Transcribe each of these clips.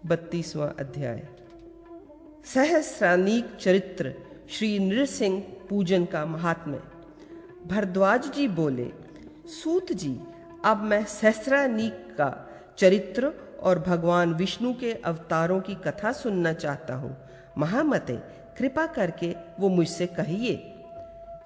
32वां अध्याय। सहस्रानीक चरित्र श्री नृसिंह पूजन का महात्म्य। भरद्वाज जी बोले, सूत जी, अब मैं सहस्रानीक का चरित्र और भगवान विष्णु के अवतारों की कथा सुनना चाहता हूँ। महामते, कृपा करके वो मुझसे कहिए।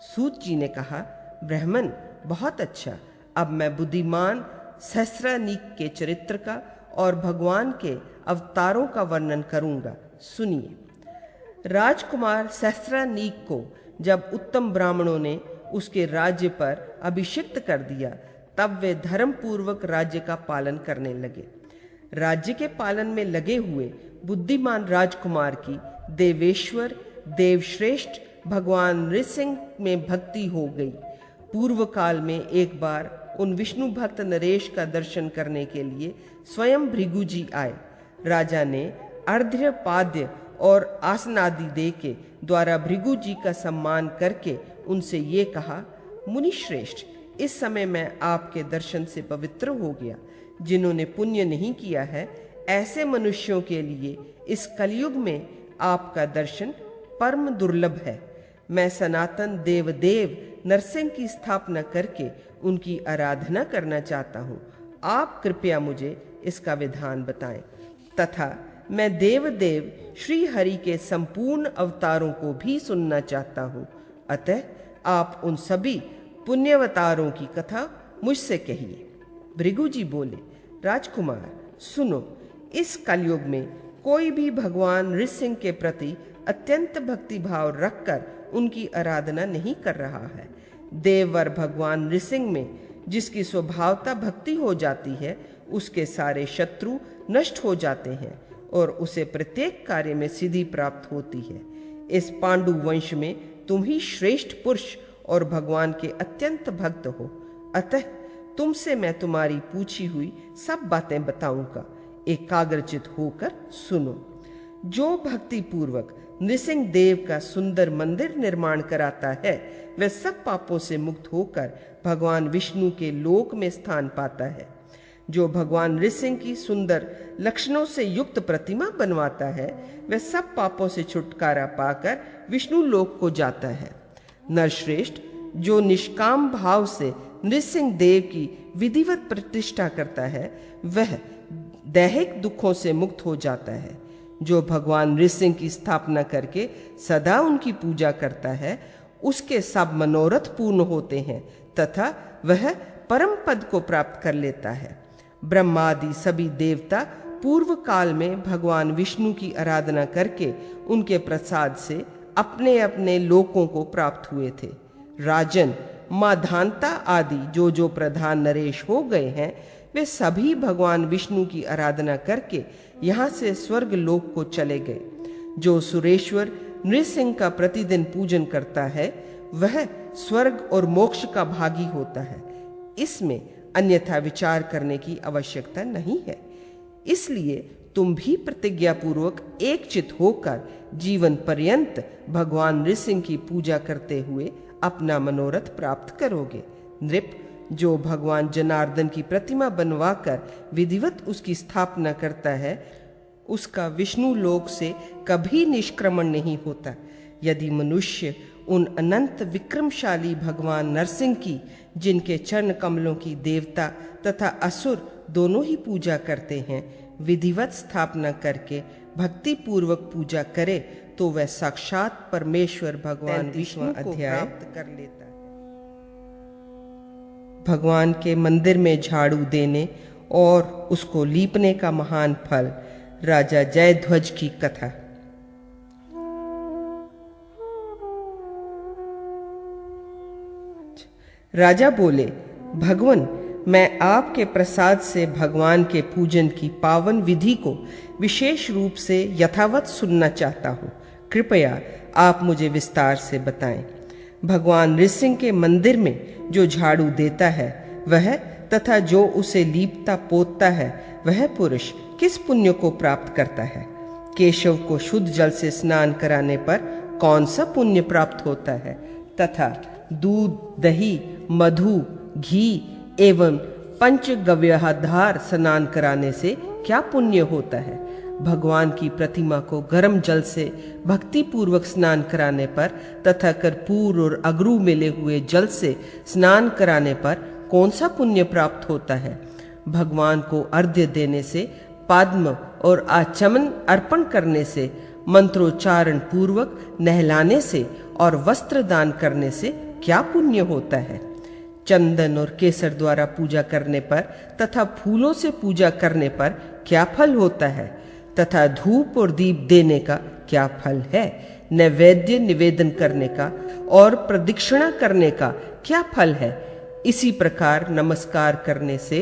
सूत जी ने कहा, ब्राह्मण, बहुत अच्छा। अब मैं बुद्धिमान सहस्रानीक के चरित्र का और भगवान के अवतारों का वर्णन करूंगा, सुनिए। राजकुमार सहस्रानीक को जब उत्तम ब्राह्मणों ने उसके राज्य पर अभिषिक्त कर दिया, तब वे धर्म पूर्वक राज्य का पालन करने लगे। राज्य के पालन में लगे हुए बुद्धिमान राजकुमार की देवेश्वर देवश्रेष्ठ भगवान नृसिंह में भक्ति हो गई। पूर्व काल में एक बार उन विष्णु भक्त नरेश का दर्शन करने के लिए स्वयं भृगु जी आए। राजा ने अर्घ्य पाद्य और आसन आदि दे के द्वारा भृगु जी का सम्मान करके उनसे ये कहा, मुनि श्रेष्ठ, इस समय मैं आपके दर्शन से पवित्र हो गया। जिन्होंने पुण्य नहीं किया है, ऐसे मनुष्यों के लिए इस कलयुग में आपका दर्शन परम दुर्लभ है। मैं सनातन देवदेव नरसिंह की स्थापना करके उनकी आराधना करना चाहता हूँ। आप कृपया मुझे इसका विधान बताएं, तथा मैं देवदेव श्री हरि के संपूर्ण अवतारों को भी सुनना चाहता हूँ। अतः आप उन सभी पुण्यवतारों की कथा मुझसे कहिए। भृगु जी बोले, राजकुमार सुनो, इस कलयुग में कोई भी भगवान नृसिंह के प्रति अत्यंत भक्ति भाव रखकर उनकी आराधना नहीं कर रहा है। देववर भगवान नृसिंह में जिसकी स्वभावता भक्ति हो जाती है, उसके सारे शत्रु नष्ट हो जाते हैं और उसे प्रत्येक कार्य में सिद्धि प्राप्त होती है। इस पांडु वंश में तुम ही श्रेष्ठ पुरुष और भगवान के अत्यंत भक्त हो। अतः तुमसे मैं तुम्हारी पूछी हुई सब बातें बताऊंगा। एकाग्रचित होकर सुनो। जो भक्ति पूर्वक नृसिंह देव का सुंदर मंदिर निर्माण कराता है, वह सब पापों से मुक्त होकर भगवान विष्णु के लोक में स्थान पाता है। जो भगवान नृसिंह की सुंदर लक्षणों से युक्त प्रतिमा बनवाता है, वह सब पापों से छुटकारा पाकर विष्णु लोक को जाता है। नरश्रेष्ठ, जो निष्काम भाव से नृसिंह देव की विधिवत प्रतिष्ठा करता है, वह दैहिक दुखों से मुक्त हो जाता है। जो भगवान नृसिंह की स्थापना करके सदा उनकी पूजा करता है, उसके सब मनोरथ पूर्ण होते हैं तथा वह परम पद को प्राप्त कर लेता है। ब्रह्मादि सभी देवता पूर्व काल में भगवान विष्णु की आराधना करके उनके प्रसाद से अपने अपने लोकों को प्राप्त हुए थे। राजन, माधानता आदि जो प्रधान नरेश हो गए हैं, वे सभी भगवान विष्णु की आराधना करके यहाँ से स्वर्ग लोक को चले गए। जो सुरेश्वर नृसिंह का प्रतिदिन पूजन करता है, वह स्वर्ग और मोक्ष का भागी होता है। इसमें अन्यथा विचार करने की आवश्यकता नहीं है। इसलिए तुम भी प्रतिज्ञा पूर्वक एकचित होकर जीवन पर्यंत भगवान नृसिंह की पूजा करते हुए अपना मनोरथ प्राप्त करोगे। नृप, जो भगवान जनार्दन की प्रतिमा बनवाकर विधिवत उसकी स्थापना करता है, उसका विष्णु लोक से कभी निष्क्रमण नहीं होता। यदि मनुष्य उन अनंत विक्रमशाली भगवान नरसिंह की, जिनके चरण कमलों की देवता तथा असुर दोनों ही पूजा करते हैं, विधिवत स्थापना करके भक्ति पूर्वक पूजा करे, तो वह साक्षात परमेश्वर भगवान विष्णु को प्राप्त कर लेता है। भगवान के मंदिर में झाड़ू देने और उसको लीपने का महान फल। राजा जयध्वज की कथा। राजा बोले, भगवान, मैं आपके प्रसाद से भगवान के पूजन की पावन विधि को विशेष रूप से यथावत सुनना चाहता हूँ। कृपया आप मुझे विस्तार से बताएं। भगवान नृसिंह के मंदिर में जो झाड़ू देता है वह, तथा जो उसे लीपता पोतता है वह पुरुष किस पुण्य को प्राप्त करता है? केशव को शुद्ध जल से स्नान कराने पर कौन सा पुण्य प्राप्त होता है? तथा दूध, दही, मधु, घी एवं पंचगव्यधार स्नान कराने से क्या पुण्य होता है। भगवान की प्रतिमा को गर्म जल से भक्ति पूर्वक स्नान कराने पर तथा कर्पूर और अगरू मिले हुए जल से स्नान कराने पर कौन सा पुण्य प्राप्त होता है। भगवान को अर्घ्य देने से, पाद्म और आचमन अर्पण करने से, मंत्रोच्चारण पूर्वक नहलाने से और वस्त्र दान करने से क्या पुण्य होता है। चंदन और केसर द्वारा पूजा करने पर तथा फूलों से पूजा करने पर क्या फल होता है तथा धूप और दीप देने का क्या फल है। नैवेद्य निवेदन करने का और प्रदक्षिणा करने का क्या फल है। इसी प्रकार नमस्कार करने से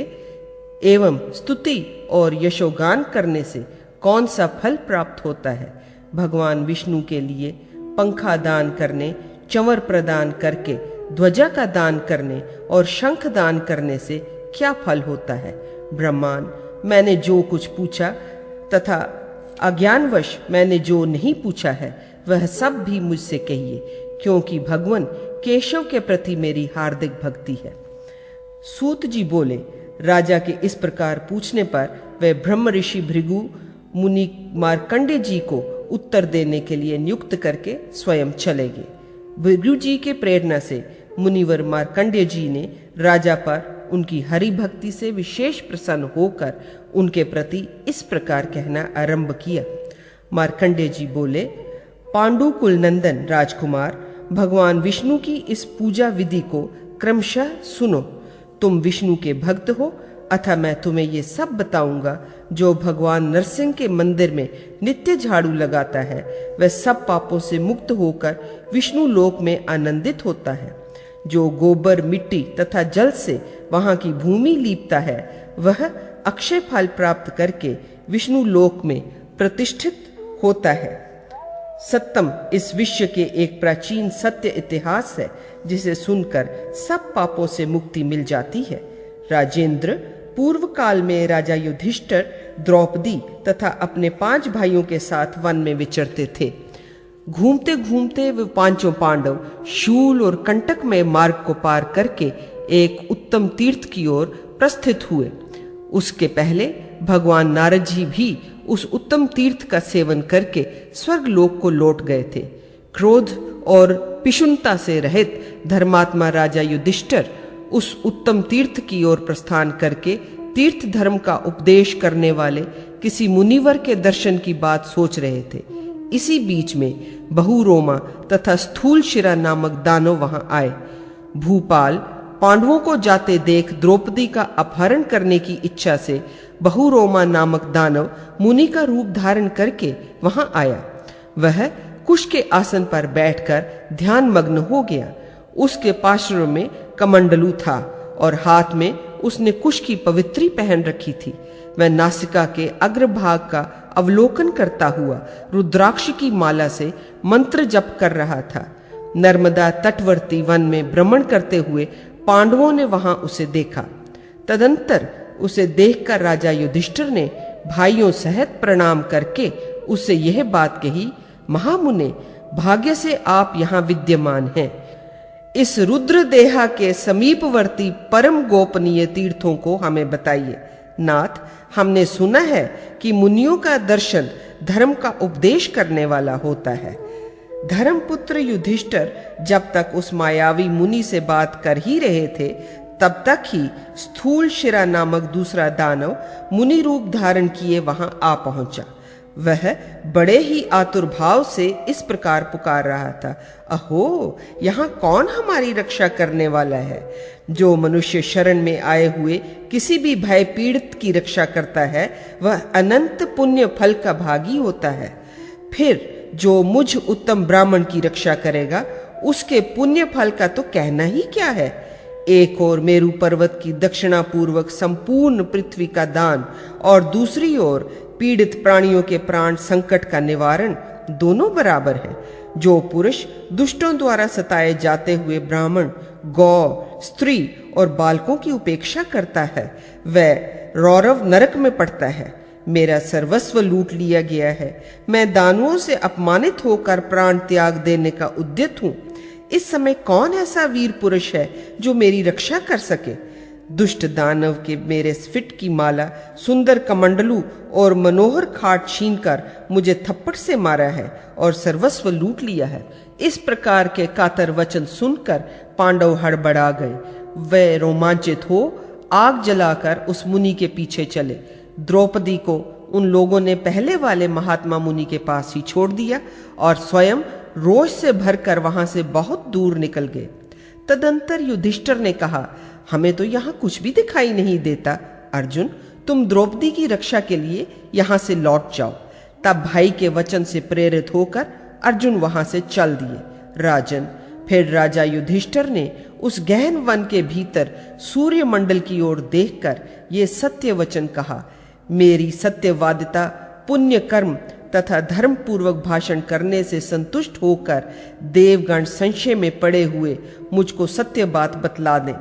एवं स्तुति और यशोगान करने से कौन सा फल प्राप्त होता है। भगवान विष्णु के लिए पंखा दान करने, चंवर प्रदान करके, ध्वजा का दान करने और शंख दान करने से क्या फल होता है। ब्रह्मान, मैंने जो कुछ पूछा तथा अज्ञानवश मैंने जो नहीं पूछा है वह सब भी मुझसे कहिए, क्योंकि भगवान केशव के प्रति मेरी हार्दिक भक्ति है। सूत जी बोले, राजा के इस प्रकार पूछने पर वे ब्रह्म ऋषि भृगु मुनि मार्कंडेय जी को उत्तर देने के लिए नियुक्त करके स्वयं चले गए। भृगु जी के प्रेरणा से मुनिवर मार्कंडेय जी ने राजा पर उनकी हरि भक्ति से विशेष प्रसन्न होकर उनके प्रति इस प्रकार कहना आरंभ किया। मार्कंडेय जी बोले, पांडु कुल नंदन राजकुमार, भगवान विष्णु की इस पूजा विधि को क्रमशः सुनो। तुम विष्णु के भक्त हो, अतः मैं तुम्हें ये सब बताऊंगा। जो भगवान नरसिंह के मंदिर में नित्य झाड़ू लगाता है वह सब पापों से मुक्त होकर विष्णु लोक में आनंदित होता है। जो गोबर, मिट्टी तथा जल से वहां की भूमि लीपता है वह अक्षय फल प्राप्त करके विष्णु लोक में प्रतिष्ठित होता है। सत्यम इस विश्व के एक प्राचीन सत्य इतिहास है जिसे सुनकर सब पापों से मुक्ति मिल जाती है। राजेंद्र, पूर्व काल में राजा युधिष्ठिर, द्रौपदी तथा अपने 5 भाइयों के साथ वन में विचरते थे। घूमते घूमते वे पांचों पांडव शूल और कंटक में मार्ग को पार करके एक उत्तम तीर्थ की ओर प्रस्थित हुए। उसके पहले भगवान नारद जी भी उस उत्तम तीर्थ का सेवन करके स्वर्ग लोक को लौट गए थे। क्रोध और पिशुनता से रहित धर्मात्मा राजा युधिष्ठिर उस उत्तम तीर्थ की ओर प्रस्थान करके तीर्थ धर्म का उपदेश करने वाले किसी मुनिवर के दर्शन की बात सोच रहे थे। इसी बीच में बहुरोमा तथा स्थूल शिरा नामक दानव वहां आए। भूपाल पांडवों को जाते देख द्रौपदी का अपहरण करने की इच्छा से बहुरोमा नामक दानव मुनि का रूप धारण करके वहां आया। वह कुश के आसन पर बैठकर ध्यान मग्न हो गया। उसके पार्श्व में कमंडलू था और हाथ में उसने कुश की पवित्री पहन रखी थी। वह नासिका के अग्रभाग का अवलोकन करता हुआ रुद्राक्ष की माला से मंत्र जप कर रहा था। नर्मदा तटवर्ती वन में भ्रमण करते हुए पांडवों ने वहां उसे देखा। तदंतर उसे देखकर राजा युधिष्ठिर ने भाइयों सहित प्रणाम करके उससे यह बात कही, महामुने, भाग्य से आप यहाँ विद्यमान हैं। इस रुद्र देहा के समीपवर्ती परम गोपनीय तीर्थों को हमें बताइए। नाथ, हमने सुना है कि मुनियों का दर्शन धर्म का उपदेश करने वाला होता है। धर्मपुत्र युधिष्ठिर जब तक उस मायावी मुनि से बात कर ही रहे थे तब तक ही स्थूल शिरा नामक दूसरा दानव मुनि रूप धारण किए वहां आ पहुंचा। वह बड़े ही आतुर भाव से इस प्रकार पुकार रहा था, अहो, यहाँ कौन हमारी रक्षा करने वाला है? जो मनुष्य शरण में आए हुए किसी भी भय पीड़ित की रक्षा करता है वह अनंत पुण्य फल का भागी होता है। फिर जो मुझ उत्तम ब्राह्मण की रक्षा करेगा उसके पुण्य फल का तो कहना ही क्या है। एक ओर मेरु पर्वत की दक्षिणा पूर्वक संपूर्ण पृथ्वी का दान और दूसरी ओर पीड़ित प्राणियों के प्राण संकट का निवारण, दोनों बराबर हैं। जो पुरुष दुष्टों द्वारा सताए जाते हुए ब्राह्मण, गौ, स्त्री और बालकों की उपेक्षा करता है वह रौरव नरक में पड़ता है। मेरा सर्वस्व लूट लिया गया है। मैं दानवों से अपमानित होकर प्राण त्याग देने का उद्यत हूं। इस समय कौन ऐसा वीर पुरुष है जो मेरी रक्षा कर सके? दुष्ट दानव के मेरे स्फिट की माला, सुंदर कमंडलू और मनोहर खाट छीनकर मुझे थप्पड़ से मारा है और सर्वस्व लूट लिया है। इस प्रकार के कातर वचन सुनकर पांडव हड़बड़ा गए। वे रोमांचित हो आग जलाकर उस मुनि के पीछे चले। द्रौपदी को उन लोगों ने पहले वाले महात्मा मुनि के पास ही छोड़ दिया और स्वयं रोष से भरकर वहां से बहुत दूर निकल गए। तदंतर युधिष्ठिर ने कहा, हमें तो यहाँ कुछ भी दिखाई नहीं देता। अर्जुन, तुम द्रौपदी की रक्षा के लिए यहाँ से लौट जाओ। तब भाई के वचन से प्रेरित होकर अर्जुन वहां से चल दिए। राजन, फिर राजा युधिष्ठिर ने उस गहन वन के भीतर सूर्य मंडल की ओर देखकर ये सत्य वचन कहा, मेरी सत्यवादिता, पुण्य कर्म तथा धर्म पूर्वक भाषण करने से संतुष्ट होकर देवगण संशय में पड़े हुए मुझको सत्य बात बतला दें।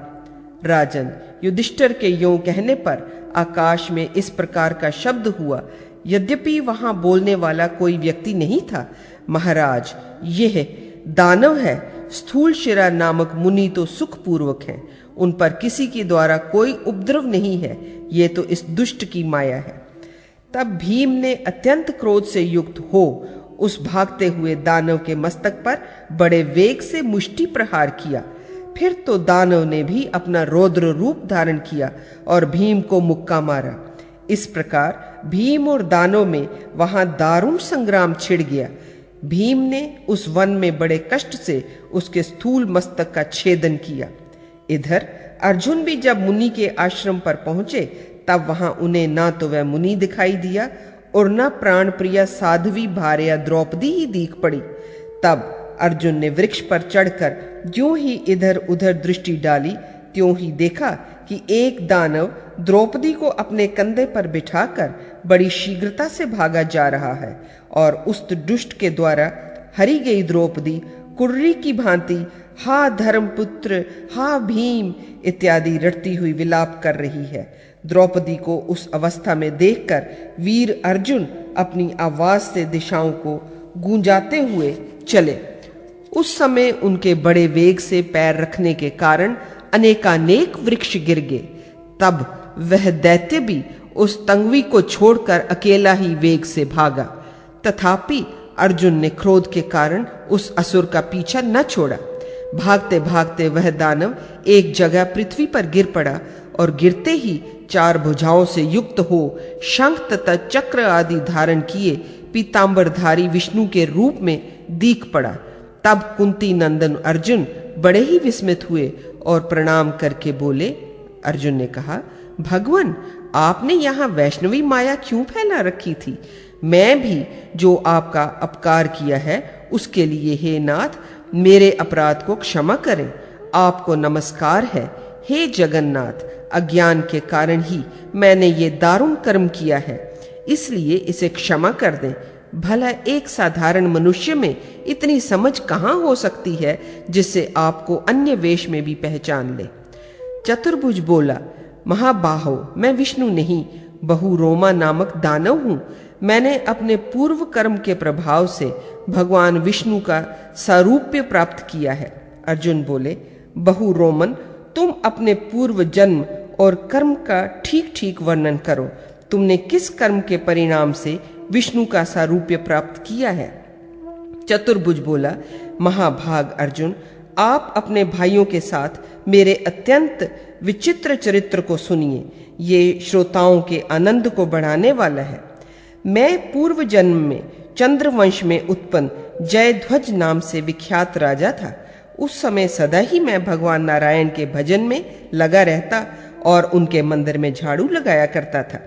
राजन, युधिष्ठिर के यों कहने पर आकाश में इस प्रकार का शब्द हुआ। यद्यपि वहां बोलने वाला कोई व्यक्ति नहीं था। महाराज, यह दानव है। स्थूल शिरा नामक मुनि तो सुखपूर्वक हैं, उन पर किसी के द्वारा कोई उपद्रव नहीं है। ये तो इस दुष्ट की माया है। तब भीम ने अत्यंत क्रोध से युक्त हो उस भागते हुए दानव के मस्तक पर बड़े वेग से मुष्टि प्रहार किया। फिर तो दानव ने भी अपना रौद्र रूप धारण किया और भीम को मुक्का मारा। इस प्रकार भीम और दानव में वहां दारुण संग्राम छिड़ गया। भीम ने उस वन में बड़े कष्ट से उसके स्थूल मस्तक का छेदन किया। इधर अर्जुन भी जब मुनि के आश्रम पर पहुंचे तब वहां उन्हें ना तो वह मुनि दिखाई दिया और न प्राण प्रिया साध्वी भार्या द्रौपदी ही दीख पड़ी। तब अर्जुन ने वृक्ष पर चढ़कर ज्यों ही इधर उधर दृष्टि डाली त्यों ही देखा कि एक दानव द्रौपदी को अपने कंधे पर बिठाकर बड़ी शीघ्रता से भागा जा रहा है और उस दुष्ट के द्वारा हरी गई द्रौपदी कुर्री की भांति हा धर्मपुत्र, हा भीम इत्यादि रटती हुई विलाप कर रही है। द्रौपदी को उस अवस्था में देखकर वीर अर्जुन अपनी आवाज से दिशाओं को गूंजाते हुए चले। उस समय उनके बड़े वेग से पैर रखने के कारण अनेकानेक वृक्ष गिर गए। तब वह दैत्य भी उस तंगवी को छोड़कर अकेला ही वेग से भागा। तथापि अर्जुन ने क्रोध के कारण उस असुर का पीछा न छोड़ा। भागते भागते वह दानव एक जगह पृथ्वी पर गिर पड़ा और गिरते ही चार भुजाओं से युक्त हो शंख तथा चक्र आदि धारण किए पीतांबरधारी विष्णु के रूप में दीख पड़ा। तब कुंती नंदन अर्जुन बड़े ही विस्मित हुए और प्रणाम करके बोले। अर्जुन ने कहा, भगवान, आपने यहाँ वैष्णवी माया क्यों फैला रखी थी? मैं भी जो आपका अपकार किया है उसके लिए हे नाथ मेरे अपराध को क्षमा करें। आपको नमस्कार है। हे जगन्नाथ, अज्ञान के कारण ही मैंने ये दारुण कर्म किया है, इसलिए इसे क्षमा कर दें। भला एक साधारण मनुष्य में इतनी समझ कहाँ हो सकती है जिससे आपको अन्य वेश में भी पहचान ले। चतुर्भुज बोला, महाबाहो, मैं विष्णु नहीं, बहुरोमा नामक दानव हूं। मैंने अपने पूर्व कर्म के प्रभाव से भगवान विष्णु का सारूप्य प्राप्त किया है। अर्जुन बोले, बहुरोमन, तुम अपने पूर्व जन्म और कर्म का ठीक ठीक वर्णन करो। तुमने किस कर्म के परिणाम से विष्णु का सारूप्य प्राप्त किया है? चतुर्भुज बोला, महाभाग अर्जुन, आप अपने भाइयों के साथ मेरे अत्यंत विचित्र चरित्र को सुनिए। ये श्रोताओं के आनंद को बढ़ाने वाला है। मैं पूर्व जन्म में चंद्रवंश में उत्पन्न जयध्वज नाम से विख्यात राजा था। उस समय सदा ही मैं भगवान नारायण के भजन में लगा रहता और उनके मंदिर में झाड़ू लगाया करता था।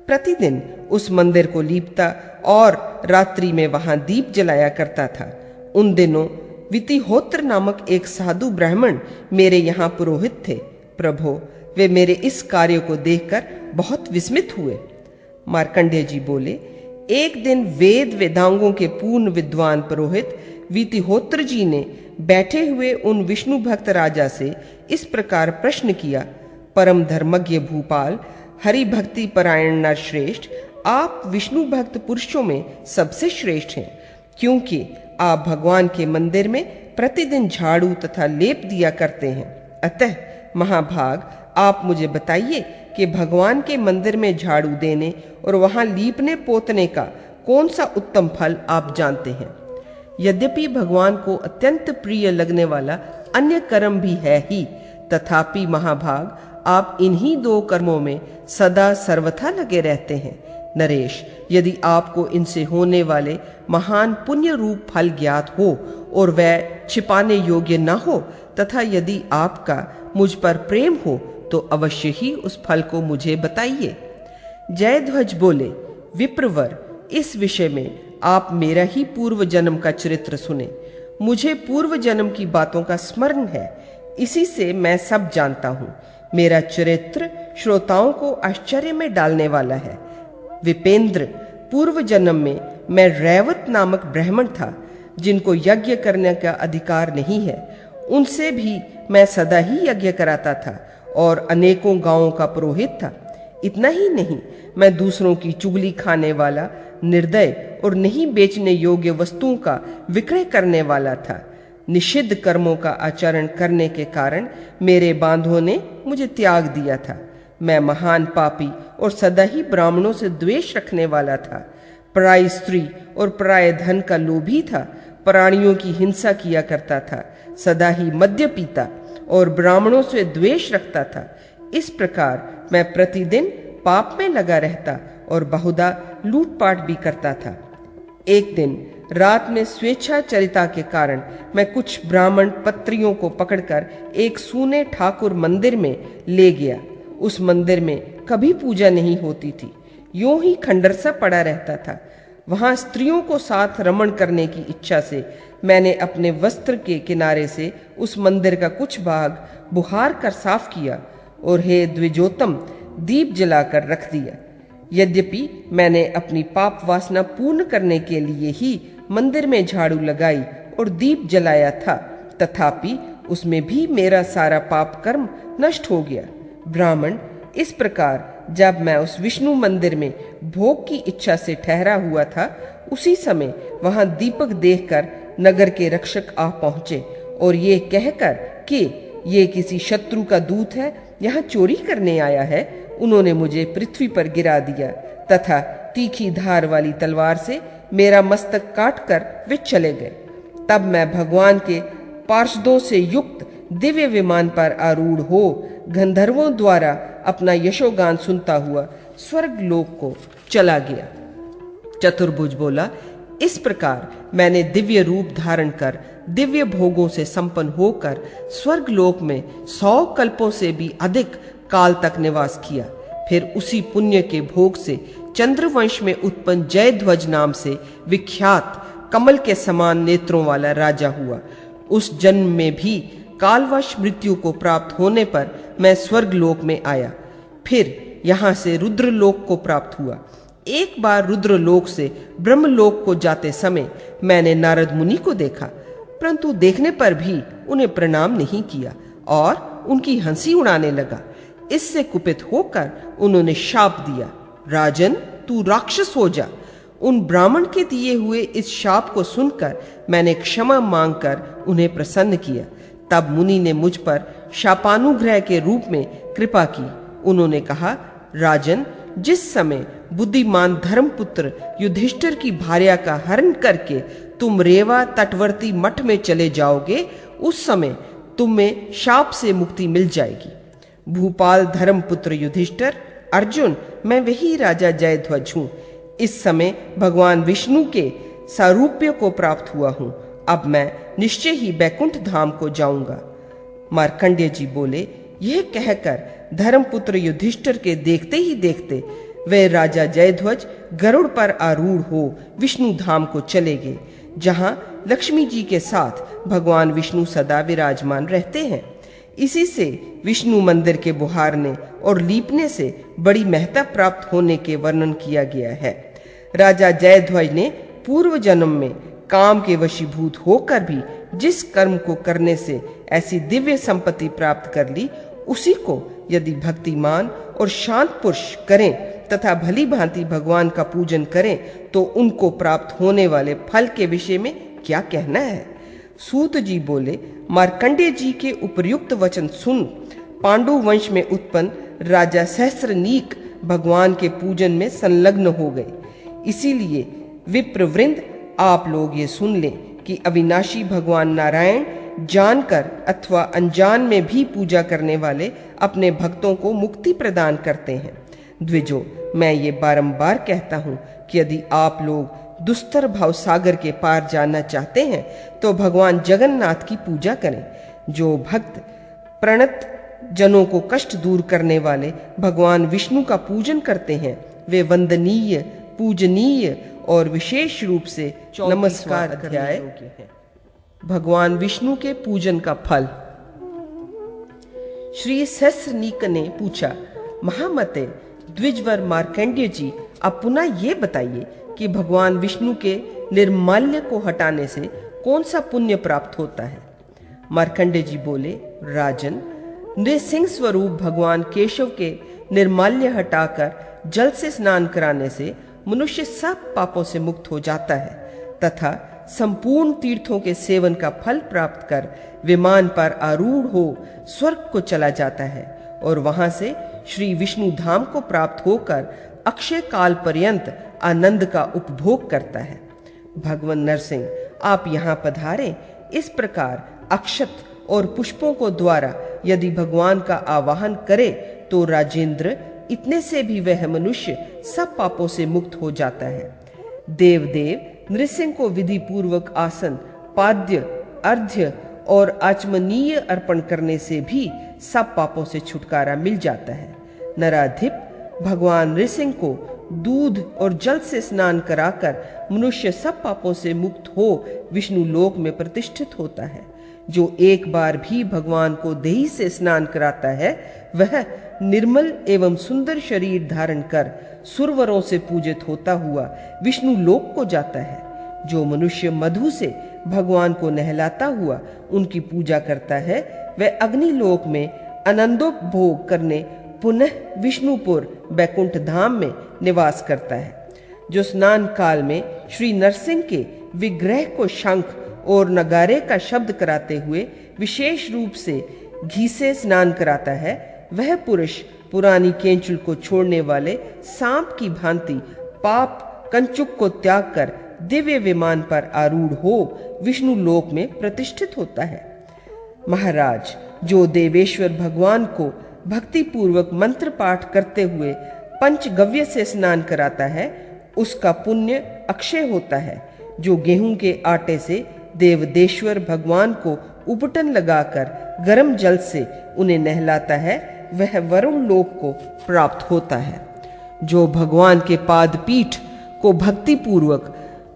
प्रतिदिन उस मंदिर को लीपता और रात्रि में वहां दीप जलाया करता था। उन दिनों वितिहोत्र नामक एक साधु ब्राह्मण मेरे यहाँ पुरोहित थे। प्रभो, वे मेरे इस कार्य को देखकर बहुत विस्मित हुए। मार्कंडेय जी बोले, एक दिन वेद वेदांगों के पूर्ण विद्वान पुरोहित वितिहोत्र जी ने बैठे हुए उन विष्णु भक्त राजा से इस प्रकार प्रश्न किया, परम धर्मज्ञ भूपाल, हरि भक्ति परायण नर श्रेष्ठ, आप विष्णु भक्त पुरुषों में सबसे श्रेष्ठ हैं, क्योंकि आप भगवान के मंदिर में प्रतिदिन झाड़ू तथा लेप दिया करते हैं। अतः महाभाग, आप मुझे बताइए कि भगवान के मंदिर में झाड़ू देने और वहां लीपने पोतने का कौन सा उत्तम फल आप जानते हैं? यद्यपि भगवान को अत्यंत प्रिय लगने वाला अन्य कर्म भी है ही, तथापि महाभाग आप इन्हीं 2 कर्मों में सदा सर्वथा लगे रहते हैं। नरेश, यदि आपको इनसे होने वाले महान पुण्य रूप फल ज्ञात हो और वह छिपाने योग्य न हो, तथा यदि आपका मुझ पर प्रेम हो, तो अवश्य ही उस फल को मुझे बताइए। जयध्वज बोले, विप्रवर, इस विषय में आप मेरा ही पूर्व जन्म का चरित्र सुने। मुझे पूर्व जन्म की बातों का स्मरण है, इसी से मैं सब जानता हूँ। मेरा चरित्र श्रोताओं को आश्चर्य में डालने वाला है। विपेंद्र, पूर्व जन्म में मैं रैवत नामक ब्राह्मण था, जिनको यज्ञ करने का अधिकार नहीं है। उनसे भी मैं सदा ही यज्ञ कराता था और अनेकों गांवों का पुरोहित था। इतना ही नहीं, मैं दूसरों की चुगली खाने वाला, निर्दय और नहीं बेचने योग्य वस्तुओं का विक्रय करने वाला था। निषिद्ध कर्मों का आचरण करने के कारण मेरे बांधों ने मुझे त्याग दिया था। मैं महान पापी और सदा ही ब्राह्मणों से द्वेष रखने वाला था। पराई स्त्री और पराये धन का लोभी था। प्राणियों की हिंसा किया करता था। सदा ही मद्य पीता और ब्राह्मणों से द्वेष रखता था। इस प्रकार मैं प्रतिदिन पाप में लगा रहता और बहुधा लूटपाट भी करता था। एक दिन रात में स्वेच्छाचरिता के कारण मैं कुछ ब्राह्मण पत्रियों को पकड़कर एक सूने ठाकुर मंदिर में ले गया। उस मंदिर में कभी पूजा नहीं होती थी, यूं ही खंडर सा पड़ा रहता था। वहां स्त्रियों को साथ रमण करने की इच्छा से मैंने अपने वस्त्र के किनारे से उस मंदिर का कुछ भाग बुहार कर साफ किया और हे द्विजोतम दीप जलाकर रख दिया। यद्यपि मैंने अपनी पाप वासना पूर्ण करने के लिए ही मंदिर में झाड़ू लगाई और दीप जलाया था, तथापि उसमें भी मेरा सारा पाप कर्म नष्ट हो गया। ब्राह्मण, इस प्रकार जब मैं उस विष्णु मंदिर में भोग की इच्छा से ठहरा हुआ था, उसी समय वहां दीपक देखकर नगर के रक्षक आ पहुंचे और ये कहकर कि ये किसी शत्रु का दूत है, यहाँ चोरी करने आया है, उन्होंने मुझे पृथ्वी पर गिरा दिया तथा तीखी धार वाली तलवार से मेरा मस्तक काटकर वे चले गए। तब मैं भगवान के पार्षदों से युक्त दिव्य विमान पर आरूढ़ हो गंधर्वों द्वारा अपना यशोगान सुनता हुआ स्वर्ग लोक को चला गया। चतुर्भुज बोला, इस प्रकार मैंने दिव्य रूप धारण कर दिव्य भोगों से संपन्न होकर स्वर्ग लोक में 100 कल्पों से भी अधिक काल तक निवास किया। फिर उसी पुण्य के भोग से चंद्रवंश में उत्पन्न जयध्वज नाम से विख्यात कमल के समान नेत्रों वाला राजा हुआ। उस जन्म में भी कालवश मृत्यु को प्राप्त होने पर मैं स्वर्ग लोक में आया। फिर यहाँ से रुद्रलोक को प्राप्त हुआ। एक बार रुद्रलोक से ब्रह्मलोक को जाते समय मैंने नारद मुनि को देखा, परंतु देखने पर भी उन्हें प्रणाम नहीं किया और उनकी हंसी उड़ाने लगा। इससे कुपित होकर उन्होंने शाप दिया, राजन तू राक्षस हो जा। उन ब्राह्मण के दिए हुए इस शाप को सुनकर मैंने क्षमा मांगकर उन्हें प्रसन्न किया। तब मुनि ने मुझ पर शापानुग्रह के रूप में कृपा की। उन्होंने कहा, राजन, जिस समय बुद्धिमान धर्मपुत्र युधिष्ठिर की भार्या का हरण करके तुम रेवा तटवर्ती मठ में चले जाओगे, उस समय तुम्हें शाप से मुक्ति मिल जाएगी। भूपाल धर्मपुत्र युधिष्ठिर, अर्जुन, मैं वही राजा जयध्वज हूँ। इस समय भगवान विष्णु के सारूप्य को प्राप्त हुआ हूँ। अब मैं निश्चय ही बैकुंठ धाम को जाऊंगा। मार्कंडेय जी बोले, यह कहकर धर्मपुत्र युधिष्ठिर के देखते ही देखते वे राजा जयध्वज गरुड़ पर आरूढ़ हो विष्णु धाम को चले गए, जहां लक्ष्मी जी के साथ भगवान विष्णु सदा विराजमान रहते हैं। इसी से विष्णु मंदिर के बुहारने और लीपने से बड़ी महत्ता प्राप्त होने के वर्णन किया गया है। राजा जयध्वज ने पूर्व जन्म में काम के वशीभूत होकर भी जिस कर्म को करने से ऐसी दिव्य संपत्ति प्राप्त कर ली, उसी को यदि भक्तिमान और शांत पुरुष करें तथा भली भांति भगवान का पूजन करें, तो उनको प्राप्त होने वाले फल के विषय में क्या कहना है। सूत जी बोले, मार्कंडेय जी के उपयुक्त वचन सुन पांडु वंश में उत्पन्न राजा सहस्रनीक भगवान के पूजन में संलग्न हो गए। इसीलिए विप्रवृंद, आप लोग ये सुन लें कि अविनाशी भगवान नारायण जानकर अथवा अनजान में भी पूजा करने वाले अपने भक्तों को मुक्ति प्रदान करते हैं। द्विजो, मैं ये बारंबार कहता हूँ कि यदि आप लोग दुस्तर भाव सागर के पार जाना चाहते हैं तो भगवान जगन्नाथ की पूजा करें। जो भक्त प्रणत जनों को कष्ट दूर करने वाले भगवान विष्णु का पूजन करते हैं वे वंदनीय, पूजनीय और विशेष रूप से नमस्कार अध्याय है। भगवान विष्णु के पूजन का फल। श्री सहस्रनीक ने पूछा, महामते द्विजवर मार्कंडेय जी, अब पुनः ये बताइए कि भगवान विष्णु के निर्माल्य को हटाने से कौन सा पुण्य प्राप्त होता है। मार्कंडेय जी बोले, राजन, नृसिंह स्वरूप भगवान केशव के निर्माल्य हटाकर जल से स्नान कराने से मनुष्य सब पापों से मुक्त हो जाता है तथा संपूर्ण तीर्थों के सेवन का फल प्राप्त कर विमान पर आरूढ़ हो स्वर्ग को चला जाता है और वहां से श्री विष्णु धाम को प्राप्त होकर अक्षय काल पर्यंत आनंद का उपभोग करता है। भगवान नरसिंह, आप यहाँ पधारें। इस प्रकार अक्षत और पुष्पों को द्वारा यदि भगवान का आवाहन करे तो राजेंद्र, इतने से भी वह मनुष्य सब पापों से मुक्त हो जाता है। देवदेव नृसिंह को विधि पूर्वक आसन, पाद्य, अर्घ्य और आचमनीय अर्पण करने से भी सब पापों से छुटकारा मिल जाता है। नराधिप भगवान नृसिंह को दूध और जल से स्नान कराकर मनुष्य सब पापों से मुक्त हो विष्णु लोक में प्रतिष्ठित होता है। जो एक बार भी भगवान को देही से स्नान कराता है वह निर्मल एवं सुंदर शरीर धारण कर सुरवरों से पूजित होता हुआ विष्णु लोक को जाता है। जो मनुष्य मधु से भगवान को नहलाता हुआ उनकी पूजा करता है वह अग्नि लोक में आनंदोपभोग करने पुनः विष्णुपुर बैकुंठ धाम में निवास करता है। जो स्नान काल में श्री नरसिंह के विग्रह को शंख और नगारे का शब्द कराते हुए विशेष रूप से घी से स्नान कराता है वह पुरुष पुरानी केंचुल को छोड़ने वाले सांप की भांति पाप कंचुक को त्याग कर दिव्य विमान पर आरूढ़ हो विष्णु लोक में प्रतिष्ठित होता है। महाराज, जो देवेश्वर भगवान को भक्ति पूर्वक मंत्र पाठ करते हुए पंचगव्य से स्नान कराता है उसका पुण्य अक्षय होता है। जो गेहूं के आटे से देवदेश्वर भगवान को उपटन लगाकर गर्म जल से उन्हें नहलाता है वह वरुण लोक को प्राप्त होता है। जो भगवान के पाद पीठ को भक्ति पूर्वक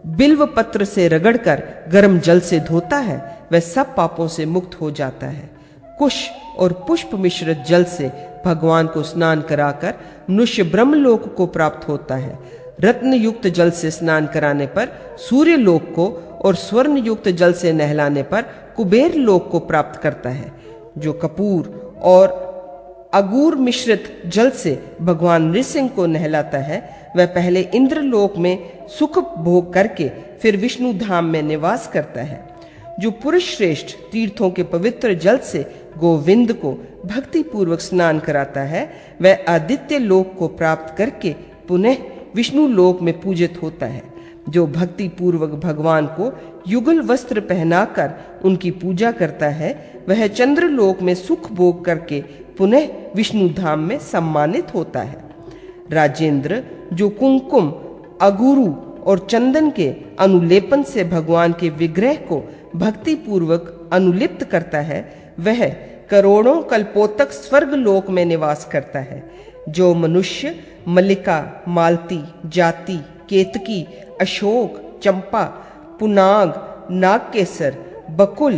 बिल्व पत्र से रगड़कर गर्म जल से धोता है वह सब पापों से मुक्त हो जाता है। कुश और पुष्प मिश्रित जल से भगवान को स्नान कराकर मनुष्य ब्रह्मलोक को प्राप्त होता है। रत्न युक्त जल से स्नान कराने पर सूर्य लोक को और स्वर्ण युक्त जल से नहलाने पर कुबेर लोक को प्राप्त करता है। जो कपूर और अगूर मिश्रित जल से भगवान नृसिंह को नहलाता है वह पहले इंद्र लोक में सुख भोग करके फिर विष्णु धाम में निवास करता है। जो पुरुष श्रेष्ठ तीर्थों के पवित्र जल से गोविंद को भक्ति पूर्वक स्नान कराता है वह आदित्य लोक को प्राप्त करके पुनः विष्णु लोक में पूजित होता है। जो भक्ति पूर्वक भगवान को युगल वस्त्र पहनाकर उनकी पूजा करता है वह चंद्र लोक में सुख भोग करके पुनः विष्णु धाम में सम्मानित होता है। राजेंद्र, जो कुंकुम, अगुरु और चंदन के अनुलेपन से भगवान के विग्रह को भक्ति पूर्वक अनुलिप्त करता है वह करोड़ों कल्पों स्वर्ग लोक में निवास करता है। जो मनुष्य मल्लिका, मालती, जाति, केतकी, अशोक, चंपा, पुनाग, नागकेसर, बकुल,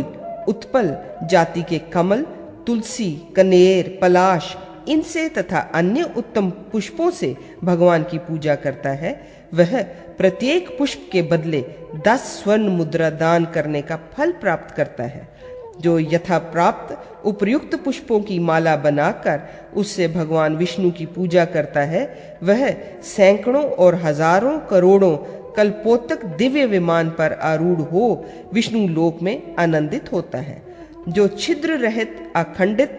उत्पल जाति के कमल, तुलसी, कनेर, पलाश इनसे तथा अन्य उत्तम पुष्पों से भगवान की पूजा करता है वह प्रत्येक पुष्प के बदले 10 स्वर्ण मुद्रा दान करने का फल प्राप्त करता है। जो यथा प्राप्त उपयुक्त पुष्पों की माला बनाकर उससे भगवान विष्णु की पूजा करता है वह सैकड़ों और हजारों करोड़ों कल्पों तक दिव्य विमान पर आरूढ़ हो विष्णु लोक में आनंदित होता है। जो छिद्र रहित अखंडित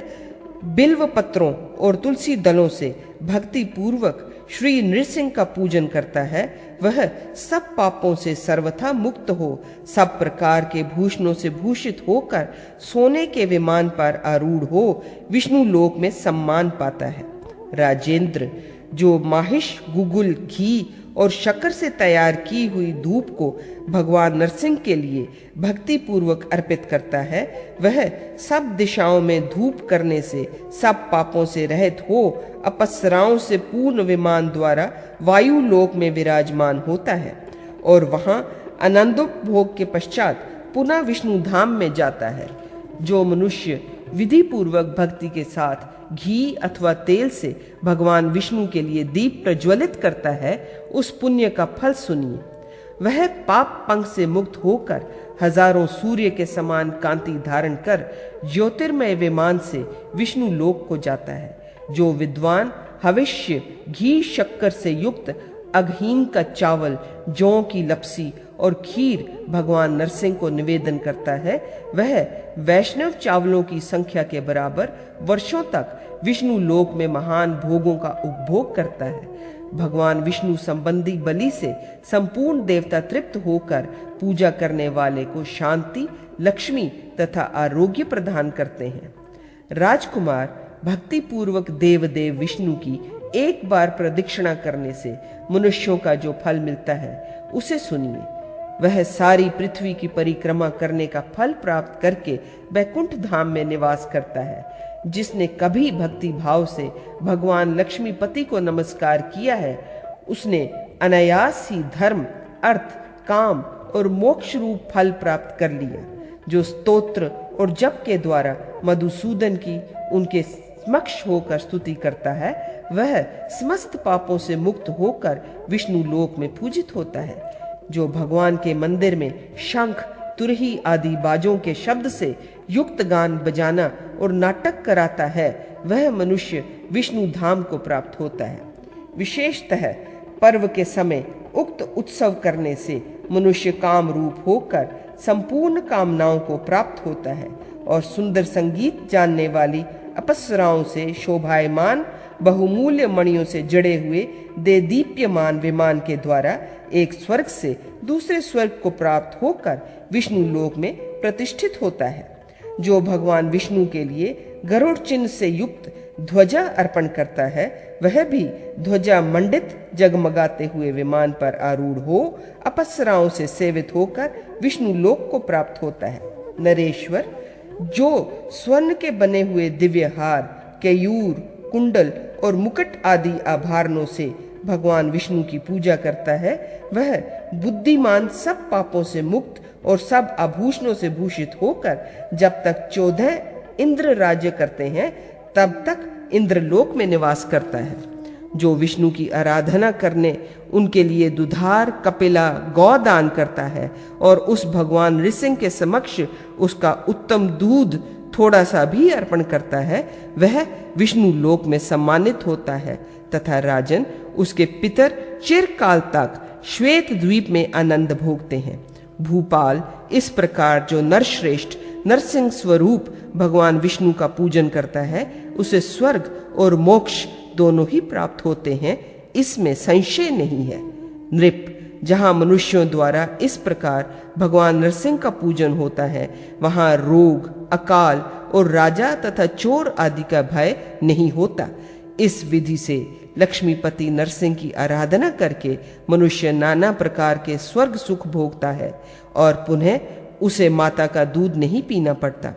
बिल्व पत्रों और तुलसी दलों से भक्ति पूर्वक श्री नृसिंह का पूजन करता है, वह सब पापों से सर्वथा मुक्त हो, सब प्रकार के भूषणों से भूषित होकर सोने के विमान पर आरूढ़ हो विष्णु लोक में सम्मान पाता है। राजेंद्र, जो माहिष, गुगुल, घी और शक्कर से तैयार की हुई धूप को भगवान नरसिंह के लिए भक्ति पूर्वक अर्पित करता है, वह सब दिशाओं में धूप करने से सब पापों से रहित हो अप्सराओं से पूर्ण विमान द्वारा वायु लोक में विराजमान होता है और वहां आनंदोपभोग के पश्चात पुनः विष्णु धाम में जाता है। जो मनुष्य विधि पूर्वक भक्ति के साथ घी अथवा तेल से भगवान विष्णु के लिए दीप प्रज्वलित करता है, उस पुण्य का फल सुनिए। वह पाप पंख से मुक्त होकर हजारों सूर्य के समान कांति धारण कर ज्योतिर्मय विमान से विष्णु लोक को जाता है। जो विद्वान हविष्य, घी, शक्कर से युक्त अघहीन का चावल, जौ की लपसी और खीर भगवान नरसिंह को निवेदन करता है, वह वैष्णव चावलों की संख्या के बराबर वर्षों तक विष्णु लोक में महान भोगों का उपभोग करता है। भगवान विष्णु संबंधी बलि से संपूर्ण देवता तृप्त होकर पूजा करने वाले को शांति, लक्ष्मी तथा आरोग्य प्रदान करते हैं। राजकुमार, भक्ति पूर्वक देवदेव विष्णु की एक बार प्रदक्षिणा करने से मनुष्यों का जो फल मिलता है उसे सुनिए। वह सारी पृथ्वी की परिक्रमा करने का फल प्राप्त करके बैकुंठ धाम में निवास करता है। जिसने कभी भक्ति भाव से भगवान लक्ष्मीपति को नमस्कार किया है, उसने अनायास ही धर्म, अर्थ, काम और मोक्ष रूप फल प्राप्त कर लिया। जो स्तोत्र और जप के द्वारा मधुसूदन की उनके समक्ष होकर स्तुति करता है, वह समस्त पापों से मुक्त होकर विष्णु लोक में पूजित होता है। जो भगवान के मंदिर में शंख, तुरही आदि बाजों के शब्द से युक्त गान बजाना और नाटक कराता है, वह मनुष्य विष्णु धाम को प्राप्त होता है। विशेषतः पर्व के समय उक्त उत्सव करने से मनुष्य काम रूप होकर संपूर्ण कामनाओं को प्राप्त होता है और सुंदर संगीत जानने वाली अप्सराओं से शोभायमान बहुमूल्य मणियों से जड़े हुए देदीप्यमान विमान के द्वारा एक स्वर्ग से दूसरे स्वर्ग को प्राप्त होकर विष्णु लोक में प्रतिष्ठित होता है। जो भगवान विष्णु के लिए गरुड़ चिन्ह से युक्त ध्वजा अर्पण करता है, वह भी ध्वजा मंडित जगमगाते हुए विमान पर आरूढ़ हो अप्सराओं से सेवित होकर विष्णु लोक को प्राप्त होता है। नरेश्वर, जो स्वर्ण के बने हुए दिव्य हार, केयूर, कुंडल और मुकुट आदि आभरणों से भगवान विष्णु की पूजा करता है, वह बुद्धिमान सब पापों से मुक्त और सब आभूषणों से भूषित होकर जब तक 14 इंद्र राज्य करते हैं तब तक इंद्रलोक में निवास करता है। जो विष्णु की आराधना करने उनके लिए दुधार, कपिला, गौ दान करता है और उस भगवान नृसिंह के समक्ष उसका उत्तम दूध थोड़ा सा भी अर्पण करता है, वह विष्णु लोक में सम्मानित होता है तथा राजन, उसके पितर चिरकाल तक श्वेत द्वीप में आनंद भोगते हैं। भूपाल, इस प्रकार जो नरश्रेष्ठ नरसिंह स्वरूप भगवान विष्णु का पूजन करता है, उसे स्वर्ग और मोक्ष दोनों ही प्राप्त होते हैं, इसमें संशय नहीं है। नृप, जहाँ मनुष्यों द्वारा इस प्रकार भगवान नरसिंह का पूजन होता है, वहाँ रोग, अकाल और राजा तथा चोर आदि का भय नहीं होता। इस विधि से लक्ष्मीपति नरसिंह की आराधना करके मनुष्य नाना प्रकार के स्वर्ग सुख भोगता है और पुनः उसे माता का दूध नहीं पीना पड़ता,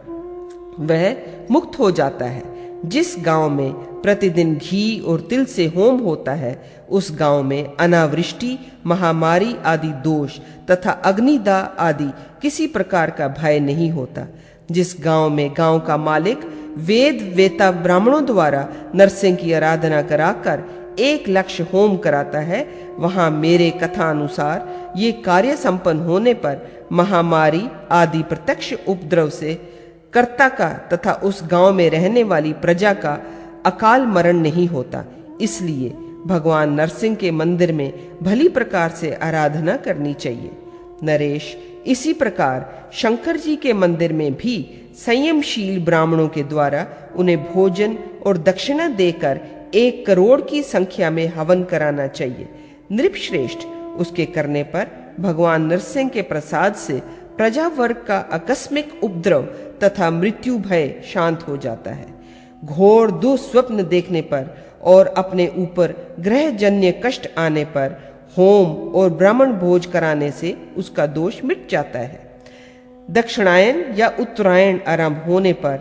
वह मुक्त हो जाता है। जिस गांव में प्रतिदिन घी और तिल से होम होता है, उस गांव में अनावृष्टि, महामारी आदि दोष तथा अग्निदाह आदि किसी प्रकार का भय नहीं होता। जिस गांव में गांव का मालिक वेद वेता ब्राह्मणों द्वारा नरसिंह की आराधना कराकर 1 लक्ष होम कराता है, वहां मेरे कथा अनुसार ये कार्य संपन्न होने पर महामारी आदि प्रत्यक्ष उपद्रव से कर्ता का तथा उस गांव में रहने वाली प्रजा का अकाल मरण नहीं होता। इसलिए भगवान नरसिंह के मंदिर में भली प्रकार से आराधना करनी चाहिए। नरेश, इसी प्रकार शंकर जी के मंदिर में भी संयमशील ब्राह्मणों के द्वारा उन्हें भोजन और दक्षिणा देकर 1 करोड़ की संख्या में हवन कराना चाहिए। नृपश्रेष्ठ, उसके करने पर भगवान नरसिंह के प्रसाद से प्रजा वर्ग का आकस्मिक उपद्रव तथा मृत्यु भय शांत हो जाता है। घोर दुस्वप्न देखने पर और अपने ऊपर ग्रहजन्य कष्ट आने पर होम और ब्राह्मण भोज कराने से उसका दोष मिट जाता है। दक्षिणायन या उत्तरायण आरंभ होने पर,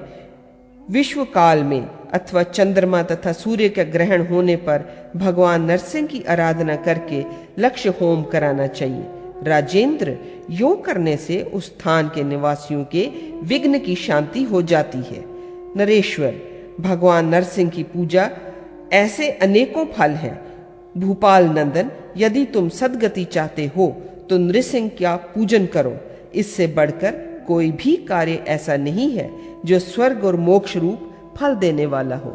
विश्व काल में अथवा चंद्रमा तथा सूर्य का ग्रहण होने पर भगवान नरसिंह की आराधना करके लक्ष्य होम कराना चाहिए। राजेंद्र, योग करने से उस स्थान के निवासियों के विघ्न की शांति हो जाती है। नरेश्वर, भगवान नरसिंह की पूजा ऐसे अनेकों फल हैं। भूपाल नंदन, यदि तुम सदगति चाहते हो तो नृसिंह का पूजन करो। इससे बढ़कर कोई भी कार्य ऐसा नहीं है जो स्वर्ग और मोक्ष रूप फल देने वाला हो।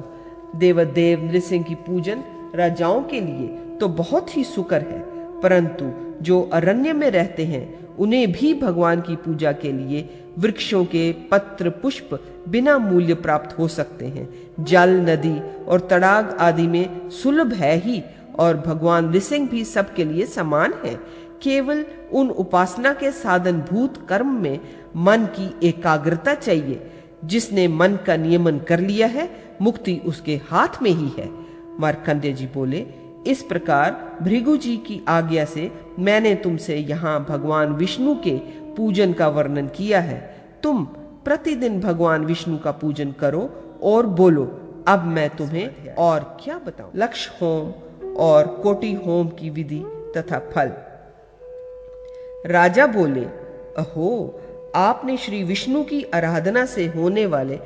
देवदेव नृसिंह की पूजन राजाओं के लिए तो बहुत ही सुकर है, परंतु जो अरण्य में रहते हैं उन्हें भी भगवान की पूजा के लिए वृक्षों के पत्र पुष्प बिना मूल्य प्राप्त हो सकते हैं। जल, नदी और तड़ाग आदि में सुलभ है ही, और भगवान नृसिंह भी सबके लिए समान है। केवल उन उपासना के साधन भूत कर्म में मन की एकाग्रता चाहिए। जिसने मन का नियमन कर लिया है, मुक्ति उसके हाथ में ही है। मार्कंडेय जी बोले, इस प्रकार भृगु जी की आज्ञा से मैंने तुमसे यहाँ भगवान विष्णु के पूजन का वर्णन किया है। तुम प्रतिदिन भगवान विष्णु का पूजन करो और बोलो। अब मैं तुम्हें और क्या बताऊं। लक्ष्य होम और कोटि होम की विधि तथा फल। राजा बोले, अहो, आपने श्री विष्णु की आराधना से होने वाले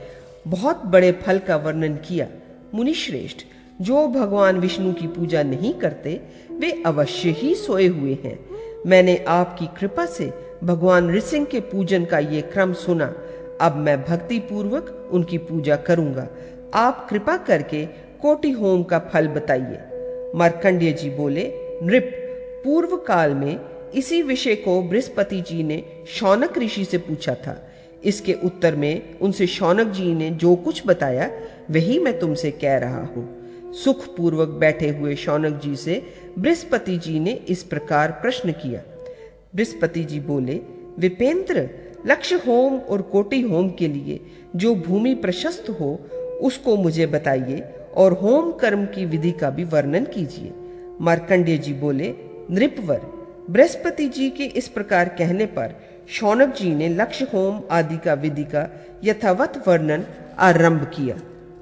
बहुत बड़े फल का वर्णन किया। मुनिश्रेष्ठ, जो भगवान विष्णु की पूजा नहीं करते वे अवश्य ही सोए हुए हैं। मैंने आपकी कृपा से भगवान नृसिंह के पूजन का ये क्रम सुना। अब मैं भक्ति पूर्वक उनकी पूजा करूंगा। आप कृपा करके कोटि होम का फल बताइए। मार्कंडेय जी बोले, नृप, पूर्व काल में इसी विषय को बृहस्पति जी ने शौनक ऋषि से पूछा था। इसके उत्तर में उनसे शौनक जी ने जो कुछ बताया वही मैं तुमसे कह रहा हूँ। सुख पूर्वक बैठे हुए शौनक जी से बृहस्पति जी ने इस प्रकार प्रश्न किया। बृहस्पति जी बोले, विपेंद्र, लक्ष्य होम और कोटि होम के लिए जो भूमि प्रशस्त हो उसको मुझे बताइए और होम कर्म की विधि का भी वर्णन कीजिए। मार्कंडेय जी बोले, नृपवर, बृहस्पति जी के इस प्रकार कहने पर शौनक जी ने लक्ष्य होम आदि का विधि का यथावत वर्णन आरंभ किया।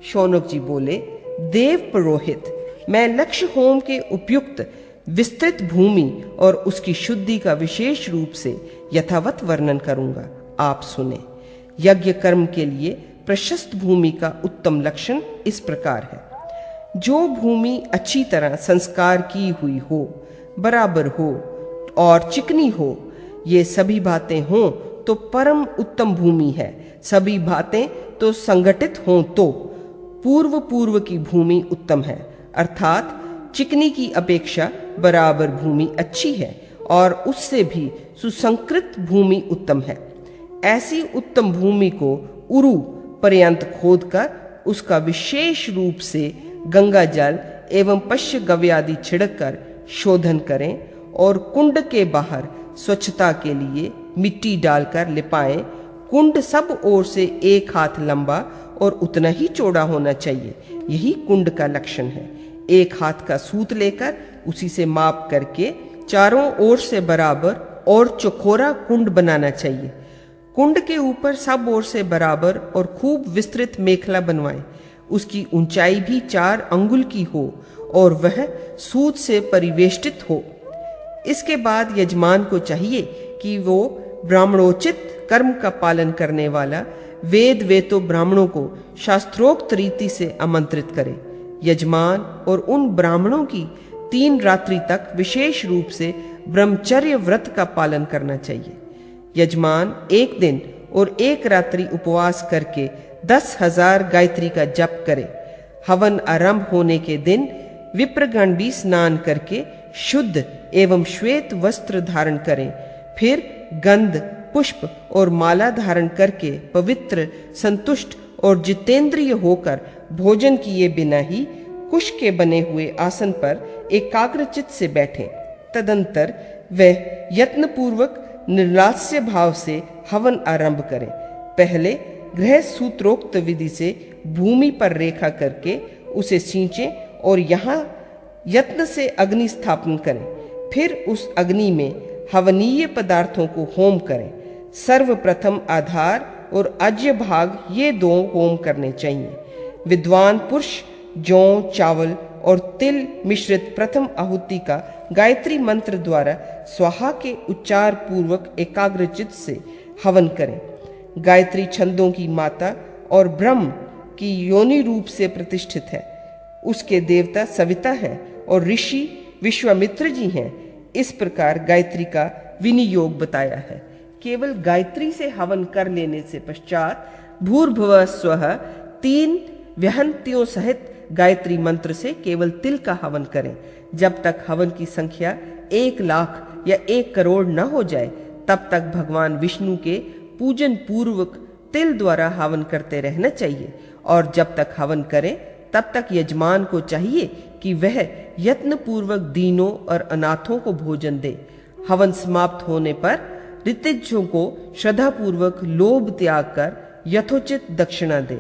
शौनक जी बोले, देव पुरोहित, मैं लक्ष्य होम के उपयुक्त विस्तृत भूमि और उसकी शुद्धि का विशेष रूप से यथावत वर्णन करूंगा। आप सुने। यज्ञ कर्म के लिए प्रशस्त भूमि का उत्तम लक्षण इस प्रकार है। जो भूमि अच्छी तरह संस्कार की हुई हो, बराबर हो और चिकनी हो, ये सभी बातें हों तो परम उत्तम भूमि है। सभी बातें तो संगठित हों तो पूर्व की भूमि उत्तम है, अर्थात चिकनी की अपेक्षा बराबर भूमि अच्छी है और उससे भी सुसंकृत भूमि उत्तम है। ऐसी उत्तम भूमि को उरु पर्यंत खोदकर उसका विशेष रूप से गंगा जल एवं पश्य गव्यादि छिड़क कर शोधन करें और कुंड के बाहर स्वच्छता के लिए मिट्टी डालकर लिपाएं। कुंड सब ओर से 1 हाथ लंबा और उतना ही चौड़ा होना चाहिए। यही कुंड का लक्षण है। 1 हाथ का सूत लेकर उसी से माप करके चारों ओर से बराबर और चौकोरा कुंड बनाना चाहिए। कुंड के ऊपर सब ओर से बराबर और खूब विस्तृत मेखला बनवाएं। उसकी ऊंचाई भी 4 अंगुल की हो और वह सूत से परिवेष्टित हो। इसके बाद यजमान को चाहिए कि वो ब्राह्मणोचित कर्म का पालन करने वाला वेद वेतो ब्राह्मणों को शास्त्रोक्त रीति से आमंत्रित करे। यजमान और उन ब्राह्मणों की 3 रात्रि तक विशेष रूप से ब्रह्मचर्य व्रत का पालन करना चाहिए। यजमान 1 दिन और 1 रात्रि उपवास करके 10,000 गायत्री का जप करे। हवन आरंभ होने के दिन विप्रगण भी स्नान करके शुद्ध एवं श्वेत वस्त्र धारण करें। फिर गंध, पुष्प और माला धारण करके पवित्र, संतुष्ट और जितेंद्रिय होकर भोजन किए बिना ही कुश के बने हुए आसन पर एकाग्रचित से बैठें। तदंतर वह यत्नपूर्वक निर्लास्य भाव से हवन आरंभ करें। पहले गृह सूत्रोक्त विधि से भूमि पर रेखा करके उसे सींचें और यहाँ यत्न से अग्नि स्थापन करें। फिर उस अग्नि में हवनीय पदार्थों को होम करें। सर्वप्रथम आधार और आज्य भाग ये दो होम करने चाहिए। विद्वान पुरुष जौ, चावल और तिल मिश्रित प्रथम आहुति का गायत्री मंत्र द्वारा स्वाहा के उच्चार पूर्वक एकाग्रचित से हवन करें। गायत्री छंदों की माता और ब्रह्म की योनि रूप से प्रतिष्ठित है। उसके देवता सविता हैं और ऋषि विश्वामित्र जी हैं। इस प्रकार गायत्री का विनियोग बताया है। केवल गायत्री से हवन कर लेने से पश्चात भूर्भुवः स्वः 3 व्यहंतियों सहित गायत्री मंत्र से केवल तिल का हवन करें। जब तक हवन की संख्या 1 लाख या 1 करोड़ न हो जाए तब तक भगवान विष्णु के पूजन पूर्वक तिल द्वारा हवन करते रहना चाहिए। और जब तक हवन करें तब तक यजमान को चाहिए कि वह यत्न पूर्वक दीनों और अनाथों को भोजन दे। हवन समाप्त होने पर ऋतिज्यों को श्रद्धा पूर्वक लोभ त्याग कर यथोचित दक्षिणा दे।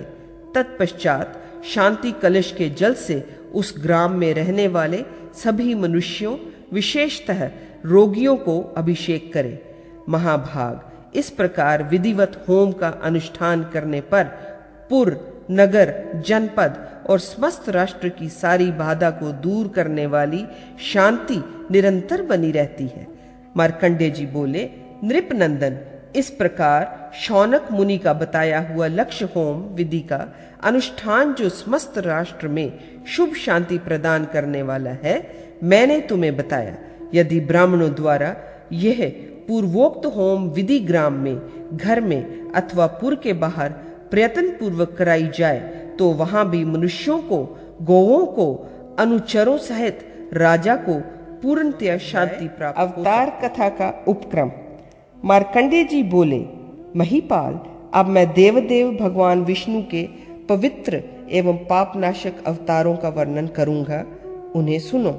तत्पश्चात शांति कलश के जल से उस ग्राम में रहने वाले सभी मनुष्यों, विशेषतः रोगियों को अभिषेक करे। महाभाग इस प्रकार विधिवत होम का अनुष्ठान करने पर पुर, नगर, जनपद और समस्त राष्ट्र की सारी बाधा को दूर करने वाली शांति निरंतर बनी रहती है। मार्कंडेय जी बोले, नृपनंदन, इस प्रकार शौनक मुनि का बताया हुआ लक्ष्य होम विधि का अनुष्ठान जो समस्त राष्ट्र में शुभ शांति प्रदान करने वाला है, मैंने तुम्हें बताया। यदि ब्राह्मणों द्वारा यह पूर्वोक्त होम विधि ग्राम में, घर में अथवा पुर के बाहर प्रयत्न पूर्वक कराई जाए तो वहां भी मनुष्यों को, गोवों को, अनुचरों सहित राजा को पूर्णतया शांति प्राप्त। अवतार कथा का उपक्रम। मार्कंडेय जी बोले, महीपाल, अब मैं देवदेव भगवान विष्णु के पवित्र एवं पापनाशक अवतारों का वर्णन करूंगा, उन्हें सुनो।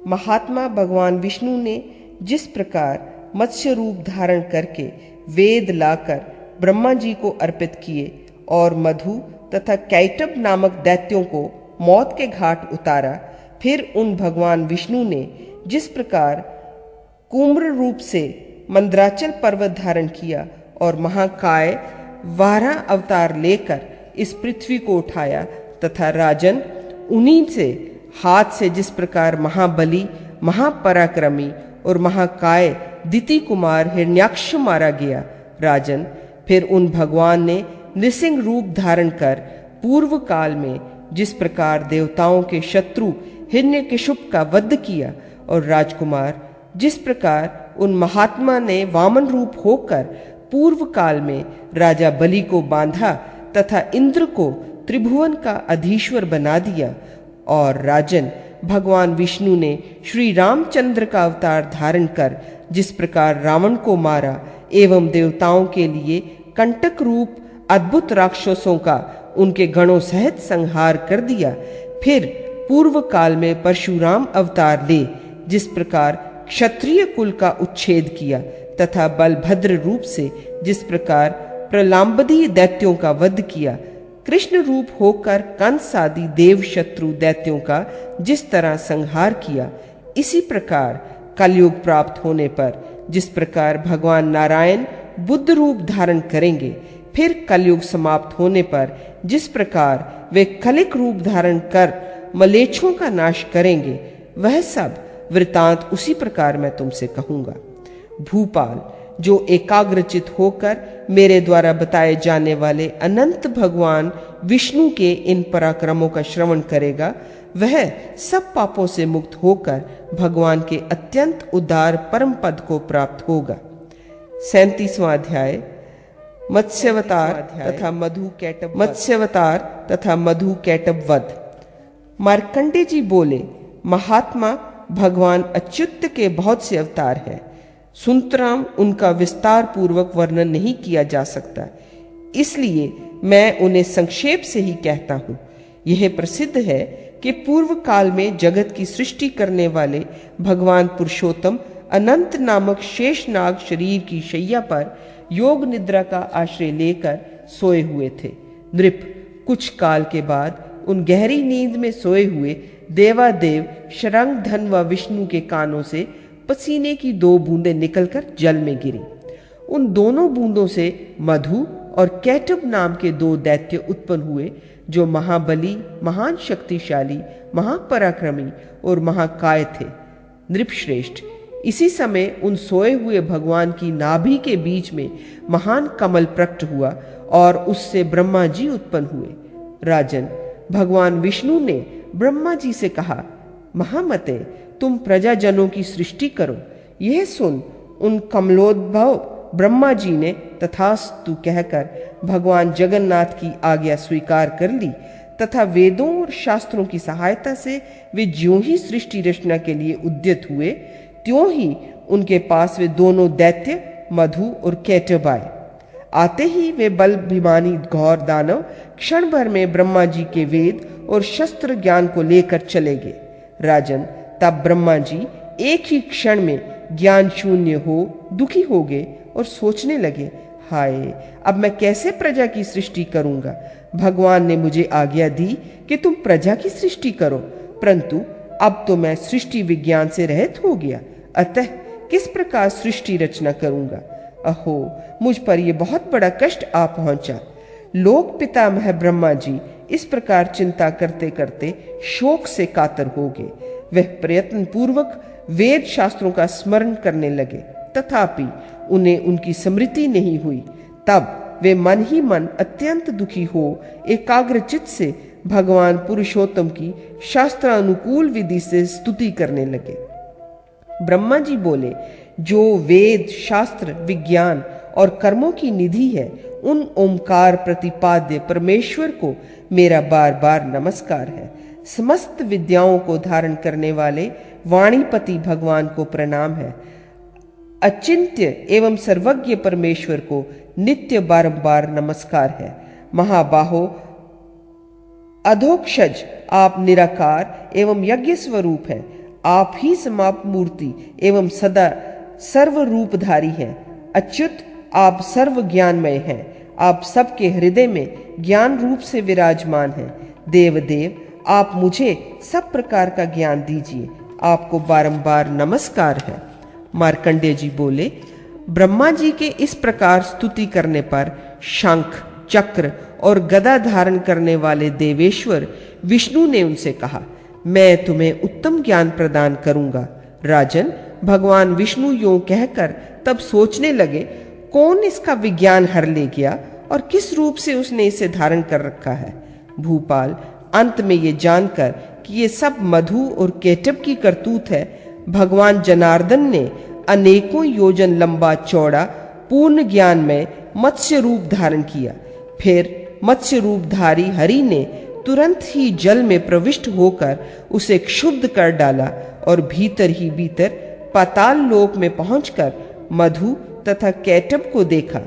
महात्मा भगवान विष्णु ने जिस प्रकार मत्स्य रूप धारण करके वेद लाकर ब्रह्मा जी को अर्पित किए और मधु तथा कैटब नामक दैत्यों को मौत के घाट उतारा, फिर उन भगवान विष्णु ने जिस प्रकार कुम्र रूप से मंद्राचल पर्वत धारण किया और महाकाय वाराह अवतार लेकर इस पृथ्वी को उठाया, तथा राजन उन्हीं से हाथ से जिस प्रकार महाबली, महापराक्रमी और महाकाय दिति कुमार हिरण्याक्ष मारा गया, राजन फिर उन भगवान ने नृसिंह रूप धारण कर पूर्व काल में जिस प्रकार देवताओं के शत्रु हिरण्यकशिप का वध किया, और राजकुमार जिस प्रकार उन महात्मा ने वामन रूप होकर पूर्व काल में राजा बलि को बांधा तथा इंद्र को त्रिभुवन का अधीश्वर बना दिया, और राजन भगवान विष्णु ने श्री रामचंद्र का अवतार धारण कर जिस प्रकार रावण को मारा एवं देवताओं के लिए कंटक रूप अद्भुत राक्षसों का उनके गणों सहित संहार कर दिया, फिर पूर्व काल में परशुराम अवतार ले जिस प्रकार क्षत्रिय कुल का उच्छेद किया, तथा बलभद्र रूप से जिस प्रकार प्रलाम्बदी दैत्यों का वध किया, कृष्ण रूप होकर कंस आदि देव शत्रु दैत्यों का जिस तरह संहार किया, इसी प्रकार कलयुग प्राप्त होने पर जिस प्रकार भगवान नारायण बुद्ध रूप धारण करेंगे, फिर कलयुग समाप्त होने पर जिस प्रकार वे कलिक रूप धारण कर मलेच्छों का नाश करेंगे, वह सब वृतांत उसी प्रकार मैं तुमसे कहूंगा। भूपाल, जो एकाग्रचित होकर मेरे द्वारा बताए जाने वाले अनंत भगवान विष्णु के इन पराक्रमों का श्रवण करेगा, वह सब पापों से मुक्त होकर भगवान के अत्यंत उदार परम पद को प्राप्त होगा। 37वां अध्याय मत्स्यावतार तथा मधु कैटब वध। मार्कंडेय जी बोले, महात्मा भगवान अच्युत के बहुत से अवतार हैं। सुंतराम उनका विस्तार पूर्वक वर्णन नहीं किया जा सकता, इसलिए मैं उन्हें संक्षेप से ही कहता हूं। यह प्रसिद्ध है कि पूर्व काल में जगत की सृष्टि करने वाले भगवान पुरुषोत्तम अनंत नामक शेषनाग शरीर की शैया पर योग निद्रा का आश्रय लेकर सोए हुए थे। नृप, कुछ काल के बाद उन गहरी नींद में सोए हुए देवादेव शरंग धन व विष्णु के कानों से पसीने की 2 बूंदें निकलकर जल में गिरी। उन दोनों बूंदों से मधु और कैटब नाम के 2 दैत्य उत्पन्न हुए, जो महाबली, महान शक्तिशाली, महापराक्रमी और महाकाय थे। नृपश्रेष्ठ, इसी समय उन सोए हुए भगवान की नाभि के बीच में महान कमल प्रकट हुआ और उससे ब्रह्मा जी उत्पन्न हुए। राजन, भगवान विष्णु ने ब्रह्मा जी से कहा, महामते, तुम प्रजाजनों की सृष्टि करो। यह सुन उन कमलोद्भव ब्रह्मा जी ने तथास्तु कहकर भगवान जगन्नाथ की आज्ञा स्वीकार कर ली तथा वेदों और शास्त्रों की सहायता से वे ज्यों ही सृष्टि रचना के लिए उद्यत हुए, त्यों ही उनके पास वे दोनों दैत्य मधु और कैटब आए। आते ही वे बलभिमानी घोर दानव क्षण भर में ब्रह्मा जी के वेद और शस्त्र ज्ञान को लेकर चले गए। राजन, तब ब्रह्मा जी एक ही क्षण में ज्ञान शून्य हो दुखी हो गए और सोचने लगे, हाय, अब मैं कैसे प्रजा की सृष्टि करूंगा। भगवान ने मुझे आज्ञा दी कि तुम प्रजा की सृष्टि करो, परंतु अब तो मैं सृष्टि विज्ञान से रहित हो गया, अतः किस प्रकार सृष्टि रचना करूंगा। अहो, मुझ पर यह बहुत बड़ा कष्ट आ पहुंचा। लोक पितामह ब्रह्मा जी इस प्रकार चिंता करते करते शोक से कातर हो गए। वह प्रयत्न पूर्वक वेद शास्त्रों का स्मरण करने लगे, तथापि उन्हें उनकी स्मृति नहीं हुई। तब वे मन ही मन अत्यंत दुखी हो एकाग्रचित से भगवान पुरुषोत्तम की शास्त्रानुकूल विधि से स्तुति करने लगे। ब्रह्मा जी बोले, जो वेद शास्त्र विज्ञान और कर्मों की निधि है, उन ओमकार प्रतिपाद्य परमेश्वर को मेरा बार बार नमस्कार है। समस्त विद्याओं को धारण करने वाले वाणीपति भगवान को प्रणाम है। अचिंत्य एवं सर्वज्ञ परमेश्वर को नित्य बारंबार नमस्कार है। महाबाहो अधोक्षज, आप निराकार एवं यज्ञ स्वरूप है। आप ही समाप्त मूर्ति एवं सदा सर्व रूपधारी हैं। अच्युत, आप सर्व ज्ञानमय हैं। आप सबके हृदय में ज्ञान रूप से विराजमान हैं। देवदेव, आप मुझे सब प्रकार का ज्ञान दीजिए। आपको बारंबार नमस्कार है। मार्कंडेय जी बोले, ब्रह्मा जी के इस प्रकार स्तुति करने पर शंख, चक्र और गदा धारण करने वाले देवेश्वर विष्णु ने उनसे कहा, मैं तुम्हें उत्तम ज्ञान प्रदान करूंगा। राजन, भगवान विष्णु यूं कहकर तब सोचने लगे, कौन इसका विज्ञान हर ले गया और किस रूप से उसने इसे धारण कर रखा है। भूपाल, अंत में ये जानकर कि ये सब मधु और कैटब की करतूत है, भगवान जनार्दन ने अनेकों योजन लंबा चौड़ा पूर्ण ज्ञान में मत्स्य रूप धारण किया। फिर मत्स्य रूपधारी हरि ने तुरंत ही जल में प्रविष्ट होकर उसे क्षुब्ध कर डाला और भीतर ही भीतर पाताल लोक में पहुंचकर मधु तथा कैटब को देखा।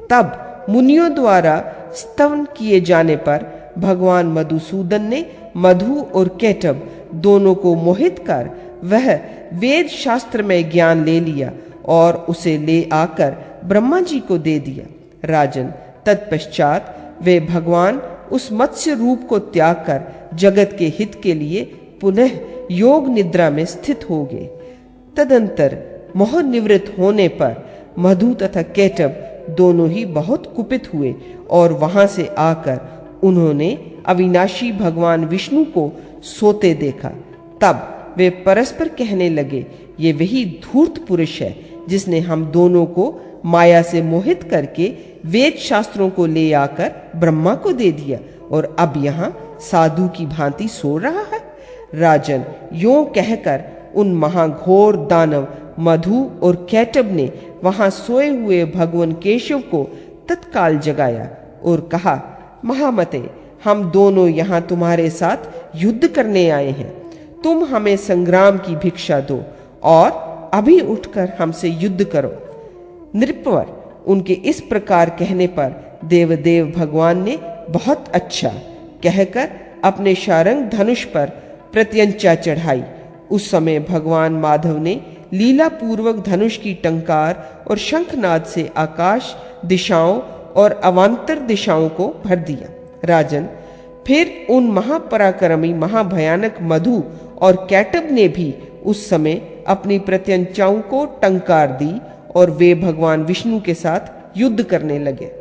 तब मुनियों द्वारा स्तवन किए जाने पर भगवान मधुसूदन ने मधु और कैटब दोनों को मोहित कर वह वेद शास्त्र में ज्ञान ले लिया और उसे ले आकर ब्रह्मा जी को दे दिया। राजन, तत्पश्चात वे भगवान उस मत्स्य रूप को त्याग कर जगत के हित के लिए पुनः योग निद्रा में स्थित हो गए। तदंतर मोह निवृत्त होने पर मधु तथा कैटब दोनों ही बहुत कुपित हुए और वहां से आकर उन्होंने अविनाशी भगवान विष्णु को सोते देखा। तब वे परस्पर कहने लगे, ये वही धूर्त पुरुष है जिसने हम दोनों को माया से मोहित करके वेद शास्त्रों को ले आकर ब्रह्मा को दे दिया और अब यहाँ साधु की भांति सो रहा है। राजन, यों कहकर उन महाघोर दानव मधु और कैटब ने वहां सोए हुए भगवान केशव को तत्काल जगाया और कहा, महामते, हम दोनों यहाँ तुम्हारे साथ युद्ध करने आए हैं। तुम हमें संग्राम की भिक्षा दो और अभी उठकर हमसे युद्ध करो। नृपवर उनके इस प्रकार कहने पर देवदेव भगवान ने बहुत अच्छा कहकर अपने शारंग धनुष पर प्रत्यंचा चढ़ाई। उस समय भगवान माधव ने लीला पूर्वक धनुष की टंकार और शंखनाद से आकाश दिशाओं और अवांतर दिशाओं को भर दिया। राजन, फिर उन महापराक्रमी महाभयानक मधु और कैटब ने भी उस समय अपनी प्रत्यंचाओं को टंकार दी और वे भगवान विष्णु के साथ युद्ध करने लगे।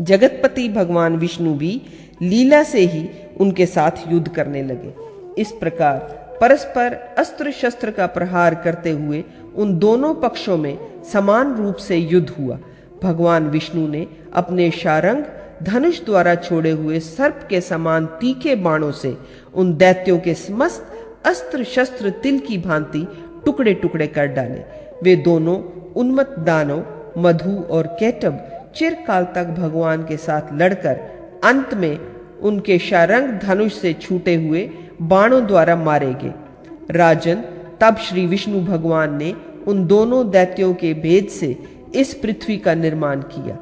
जगतपति भगवान विष्णु भी लीला से ही उनके साथ युद्ध करने लगे। इस प्रकार परस्पर अस्त्र शस्त्र का प्रहार करते हुए उन दोनों पक्षों में समान रूप से युद्ध हुआ। भगवान विष्णु ने अपने शारंग धनुष द्वारा छोड़े हुए सर्प के समान तीखे बाणों से उन दैत्यों के समस्त अस्त्र शस्त्र तिल की भांति टुकड़े टुकड़े कर डाले। वे दोनों उन्मत्त दानव मधु और कैटब चिरकाल तक भगवान के साथ लड़कर अंत में उनके शारंग धनुष से छूटे हुए बाणों द्वारा मारे गए। राजन, तब श्री विष्णु भगवान ने उन दोनों दैत्यों के भेद से इस पृथ्वी का निर्माण किया।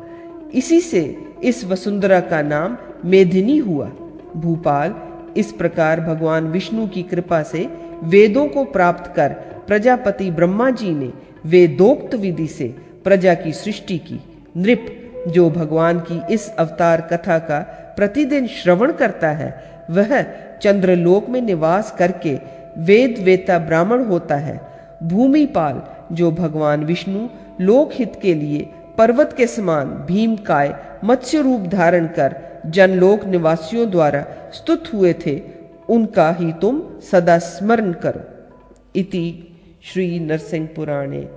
इसी से इस वसुंधरा का नाम मेदिनी हुआ। भूपाल, इस प्रकार भगवान विष्णु की कृपा से वेदों को प्राप्त कर प्रजापति ब्रह्मा जी ने वेदोक्त विधि से प्रजा की सृष्टि की। नृप, जो भगवान की इस अवतार कथा का प्रतिदिन श्रवण करता है, वह चंद्रलोक में निवास करके वेद वेता ब्राह्मण होता है। भूमिपाल, जो भगवान विष्णु लोकहित के लिए पर्वत के समान भीमकाय मत्स्य रूप धारण कर जनलोक निवासियों द्वारा स्तुत हुए थे, उनका ही तुम सदा स्मरण करो। इति श्री नरसिंह पुराणे